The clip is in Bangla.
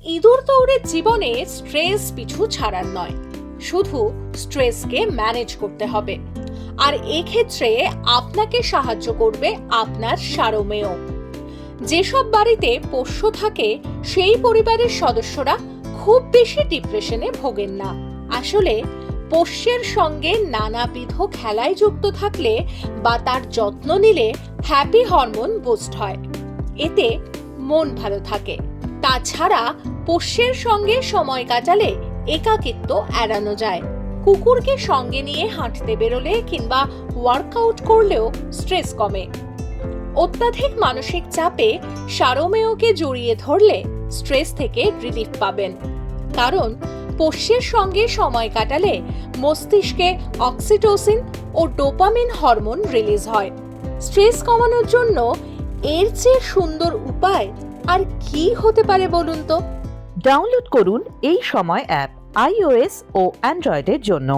ইঁদুর দৌড়ের জীবনে স্ট্রেস পিছু ছাড়ার নয়, শুধু স্ট্রেসকে ম্যানেজ করতে হবে। আর এক্ষেত্রে আপনাকে সাহায্য করবে আপনার সারমেয়। যেসব বাড়িতে পোষ্য থাকে সেই পরিবারের সদস্যরা খুব বেশি ডিপ্রেশনে ভোগেন না। আসলে পোষ্যের সঙ্গে নানাবিধ খেলায় যুক্ত থাকলে বা তার যত্ন নিলে হ্যাপি হরমোন বুস্ট হয়, এতে মন ভালো থাকে। তাছাড়া পোষ্যের সঙ্গে সময় কাটালে একাকিত্ব এড়ানো যায়। কুকুরকে সঙ্গে নিয়ে হাঁটতে বেরোলে কিংবা ওয়ার্কআউট করলেও স্ট্রেস কমে। অত্যাধিক মানসিক চাপে সারমেয়কে জড়িয়ে ধরলে স্ট্রেস থেকে রিলিফ পাবেন, কারণ পোষ্যের সঙ্গে সময় কাটালে মস্তিষ্কে অক্সিটোসিন ও ডোপামিন হরমোন রিলিজ হয়। স্ট্রেস কমানোর জন্য এর চেয়ে সুন্দর উপায় আর কি হতে পারে বলুন তো? ডাউনলোড করুন এই সময় অ্যাপ iOS ও অ্যান্ড্রয়েডের জন্য।